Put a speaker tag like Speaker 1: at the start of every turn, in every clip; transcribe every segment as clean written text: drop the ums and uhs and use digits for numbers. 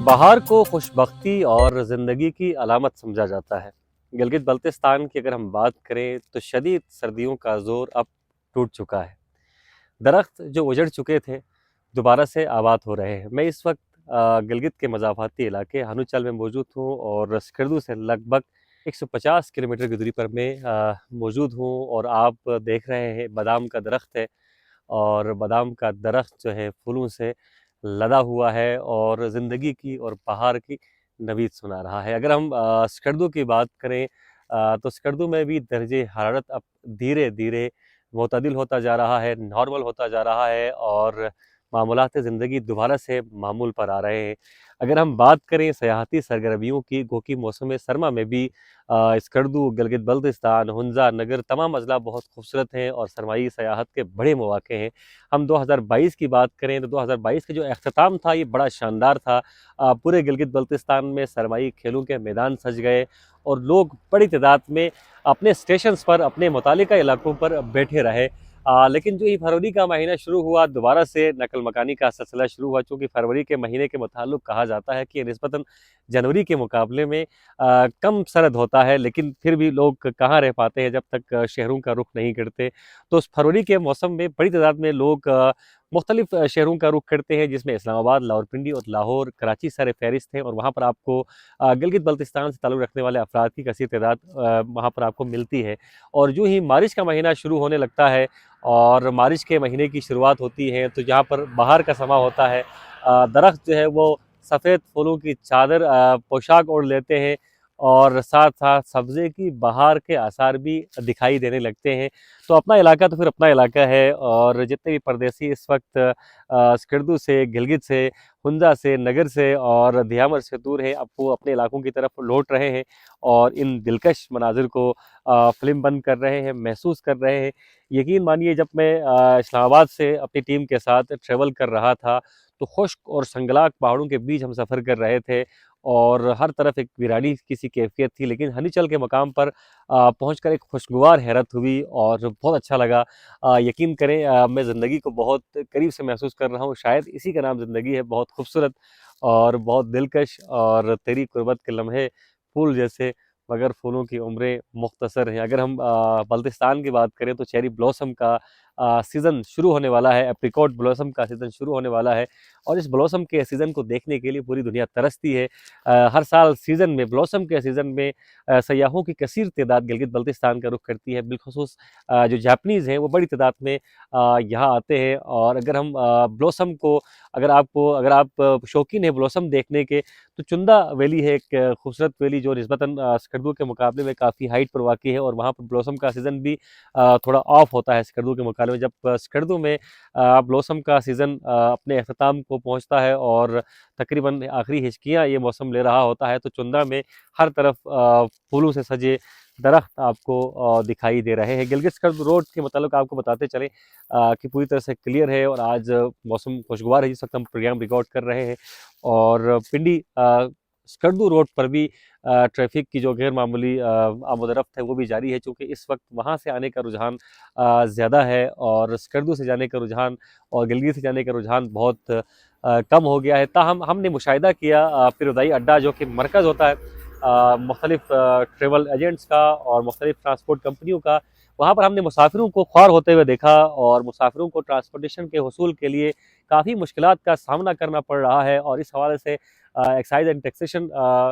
Speaker 1: बहार को खुशबख्ती और ज़िंदगी की अलामत समझा जाता है। गिलगित बल्तिस्तान की अगर हम बात करें तो शदीद सर्दियों का ज़ोर अब टूट चुका है। दरख्त जो उजड़ चुके थे दोबारा से आबाद हो रहे हैं। मैं इस वक्त गिलगित के मज़ाफ़ाती इलाके हनुचल में मौजूद हूँ और स्कर्दू से लगभग 150 किलोमीटर की दूरी पर मैं मौजूद हूँ। और आप देख रहे हैं बादाम का दरख्त है और बादाम का दरख्त जो है फूलों से लदा हुआ है और ज़िंदगी की और बहार की नवीद सुना रहा है। अगर हम स्कर्दू की बात करें तो स्कर्दू में भी दर्जे हरारत अब धीरे धीरे मुतदिल होता जा रहा है, नॉर्मल होता जा रहा है और मामूलात ज़िंदगी दोबारा से मामूल पर आ रहे हैं। अगर हम बात करें सयाहती सरगर्मियों की, गो कि मौसम सरमा में भी स्कर्दू, गिलगित बल्तिस्तान, हुंज़ा, नगर तमाम अज़ला बहुत खूबसूरत हैं और सरमाई सयाहत के बड़े मौक़े हैं। हम 2022 की बात करें तो 2022 का जो अख्ताम था ये बड़ा शानदार था। पूरे गिलगित बल्तिस्तान में सरमाई खेलों के मैदान सज गए और लोग बड़ी तादाद में अपने स्टेशंस पर, अपने मुतालिका इलाकों पर बैठे रहे। लेकिन जो ही फरवरी का महीना शुरू हुआ दोबारा से नकल मकानी का सिलसिला शुरू हुआ, चूँकि फरवरी के महीने के मुताल्लिक़ कहा जाता है कि निस्बतन जनवरी के मुकाबले में कम सर्द होता है, लेकिन फिर भी लोग कहाँ रह पाते हैं जब तक शहरों का रुख नहीं करते। तो उस फरवरी के मौसम में बड़ी तादाद में लोग मुख्तलिफ शहरों का रुख करते हैं, जिसमें इस्लामाबाद, लाहौरपिंडी और लाहौर, कराची सर फहरिस्त हैं। और वहाँ पर आपको गिलगित बल्तिस्तान से ताल्लुक़ रखने वाले अफराद की कसीर तादाद वहाँ पर आपको मिलती है। और यूँ ही बारिश का महीना शुरू होने लगता है और बारिश के महीने की शुरुआत होती है तो जहाँ पर बहार का समा होता है, दरख्त जो है वो सफ़ेद फूलों की चादर पोशाक ओढ़ लेते हैं और साथ साथ सब्ज़े की बहार के आसार भी दिखाई देने लगते हैं। तो अपना इलाका तो फिर अपना इलाका है और जितने भी परदेसी इस वक्त स्कर्दू से, गिलगित से, हुंज़ा से, नगर से और धियामर से दूर हैं, अब वो अपने इलाकों की तरफ लौट रहे हैं और इन दिलकश मनाजिर को फ़िल्म बंद कर रहे हैं, महसूस कर रहे हैं। यकीन मानिए जब मैं इस्लामाबाद से अपनी टीम के साथ ट्रैवल कर रहा था तो खुश्क और संगलाक पहाड़ों के बीच हम सफ़र कर रहे थे और हर तरफ एक वीरानी किसी कैफियत थी, लेकिन हनीचल के मकाम पर पहुंचकर एक खुशगवार हैरत हुई और बहुत अच्छा लगा। यकीन करें मैं ज़िंदगी को बहुत करीब से महसूस कर रहा हूँ, शायद इसी का नाम ज़िंदगी है। बहुत खूबसूरत और बहुत दिलकश और तेरी कुर्बत के लम्हे फूल जैसे, मगर फूलों की उम्रें मुख्तसर हैं। अगर हम बल्तिस्तान की बात करें तो चेरी ब्लॉसम का सीज़न शुरू होने वाला है, एप्रिकॉट ब्लॉसम का सीज़न शुरू होने वाला है और इस ब्लॉसम के सीज़न को देखने के लिए पूरी दुनिया तरसती है। हर साल सीज़न में, ब्लॉसम के सीज़न में सयाहों की कसीर तादाद गिलगित बल्तिस्तान का रुख करती है। बिलखुसूस जो जापानीज़ हैं वो बड़ी तादाद में यहाँ आते हैं। और अगर हम ब्लॉसम को, अगर आप शौकीन हैं ब्लॉसम देखने के, तो चुंदा वैली है एक खूबसूरत वैली जो निस्बतन स्कर्दू के मुकाबले में काफ़ी हाइट पर वाक़ई है और वहाँ पर ब्लॉसम का सीज़न भी थोड़ा ऑफ होता है स्कर्दू के मुकाबले में। जब स्कर्दू में ब्लॉसम का सीज़न अपने अख्ताम को पहुँचता है और तकरीबन आखिरी हिचकियाँ ये मौसम ले रहा होता है, तो चुंदा में हर तरफ फूलों से सजे दरख्त आपको दिखाई दे रहे हैं। गिलगित स्कर्द रोड के मतलब आपको बताते चलें कि पूरी तरह से क्लियर है और आज मौसम खुशगवार है जिस वक्त हम प्रोग्राम रिकॉर्ड कर रहे हैं। और पिंडी स्कर्दू रोड पर भी ट्रैफिक की जो गैर मामूली आमदरफ्त है वो भी जारी है, चूँकि इस वक्त वहाँ से आने का रुझान ज़्यादा है और स्कर्दू से जाने का रुझान और गिलगित से जाने का रुझान बहुत कम हो गया है। ताहम हमने मुशाहिदा किया फिरदाई अड्डा जो कि मरकज़ होता है मुख्तलिफ ट्रेवल एजेंट्स का और मुख्तलिफ ट्रांसपोर्ट कंपनियों का, वहाँ पर हमने मुसाफिरों को ख्वार होते हुए देखा और मुसाफिरों को ट्रांसपोर्टेशन के हुसूल के लिए काफ़ी मुश्किलात का सामना करना पड़ रहा है। और इस हवाले से एक्साइज एंड टैक्सेशन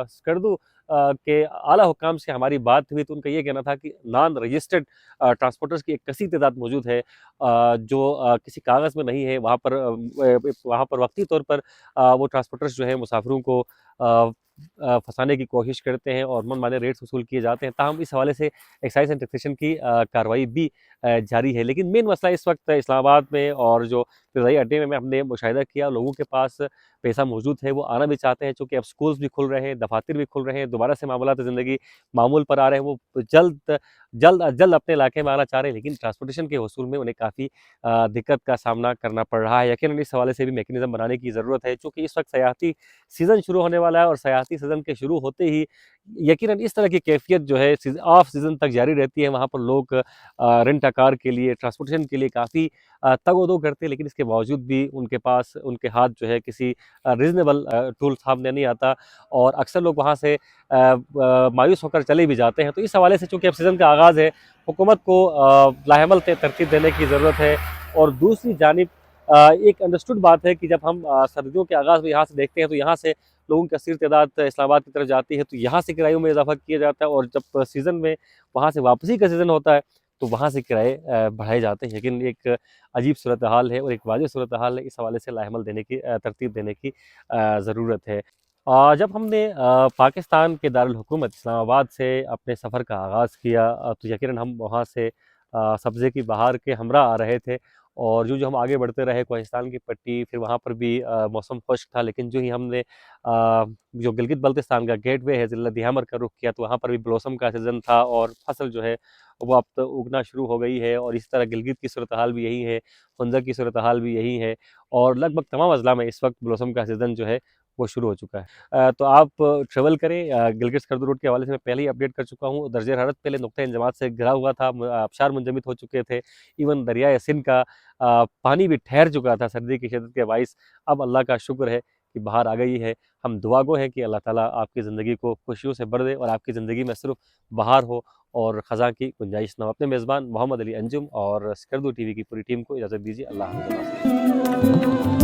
Speaker 1: स्कर्दू के आला हुकाम से हमारी बात हुई तो उनका ये कहना था कि नॉन रजिस्टर्ड ट्रांसपोर्टर्स की एक कसी तादाद मौजूद है जो किसी कागज़ में नहीं है। वहाँ पर वक्ती तौर पर वो ट्रांसपोर्टर्स जो है मुसाफिरों को फंसाने की कोशिश करते हैं और मनमाने रेट्स वसूल किए जाते हैं। ताहम इस हवाले से एक्साइज एंड टैक्सेशन की कार्रवाई भी जारी है। लेकिन मेन मसला इस वक्त इस्लामाबाद में और जो फिज़ाई अड्डे में हमने मुशाहिदा किया, लोगों के पास पैसा मौजूद है, वो आना भी चाहते हैं, चूँकि अब स्कूल्स भी खुल रहे हैं, दफातर भी खुल रहे हैं, दोबारा से मामलात ज़िंदगी मामूल पर आ रहे हैं। वो जल्द जल्द अज जल्द अपने इलाके में आना चाह रहे हैं, लेकिन ट्रांसपोर्टेशन के वसूल में उन्हें काफ़ी दिक्कत का सामना करना पड़ रहा है। यकीनन इस हवाले से भी मैकेनिज़्म बनाने की ज़रूरत है, चूँकि इस वक्त सयाहती सीज़न शुरू होने वाला है और सयाहती सीज़न के शुरू होते ही यकीनन इस तरह की कैफ़ियत जो है ऑफ सीज़न तक जारी रहती है। वहाँ पर लोग रेंट अ कार के लिए, ट्रांसपोर्टेशन के लिए काफ़ी तग-ओ-दो करते हैं, लेकिन इसके बावजूद भी उनके पास उनके हाथ जो है किसी रीज़नेबल टूल सामने नहीं आता और अक्सर लोग वहाँ से मायूस होकर चले भी जाते हैं। तो इस हवाले से चूँकि अब सीज़न का आगाज़ है, हुकूमत को लाहेमल तरतीब देने की ज़रूरत है और दूसरी जानिब एक अंडरस्टूड बात है कि जब हम सर्दियों के आगाज़ में यहाँ से देखते हैं, तो यहाँ से लोगों की कसीर तादाद इस्लामाबाद की तरफ जाती है, तो यहाँ से किरायों में इजाफ़ा किया जाता है और जब सीज़न में वहाँ से वापसी का सीज़न होता है, तो वहाँ से किराए बढ़ाए जाते हैं। लेकिन एक अजीब सूरत हाल है और एक वाजिब सूरत हाल है, इस हवाले से लाहेमल देने की तरतीब देने की ज़रूरत है। जब हमने पाकिस्तान के दारुल हुकूमत इस्लामाबाद से अपने सफ़र का आगाज़ किया तो यकीनन हम वहाँ से सब्ज़े की बहार के हमरा आ रहे थे और जो हम आगे बढ़ते रहे कोहिस्तान की पट्टी, फिर वहाँ पर भी मौसम खुश्क था, लेकिन जो ही हमने जो गिलगित बल्तिस्तान का गेटवे है ज़िला दियामर का रुख किया, तो वहाँ पर भी ब्लॉसम का सीज़न था और फसल जो है वो अब तो उगना शुरू हो गई है और इसी तरह गिलगित की सूरत हाल भी यही है, हुंज़ा की सूरत हाल भी यही है और लगभग तमाम अज़ला में इस वक्त ब्लॉसम का सीज़न जो है वो शुरू हो चुका है। तो आप ट्रैवल करें गिलगित स्कर्दू रोड के हवाले से मैं पहले ही अपडेट कर चुका हूँ। दर्जे हरारत पहले नुक्ता इंजमात से गिरा हुआ था, आबशार मुंजमद हो चुके थे। इवन दरियाए सिंध का पानी भी ठहर चुका था सर्दी की शिद्दत के बाइस। अब अल्लाह का शुक्र है कि बाहर आ गई है। हम दुआ गो हैं कि अल्लाह ताला आपकी ज़िंदगी को खुशियों से भर दे और आपकी ज़िंदगी में सिर्फ बहार हो और ख़ज़ां की गुंजाइश ना हो। अपने मेज़बान मोहम्मद अली अंजुम और स्कर्दू टीवी की पूरी टीम को इजाज़त दीजिए। अल्लाह हाफ़िज़।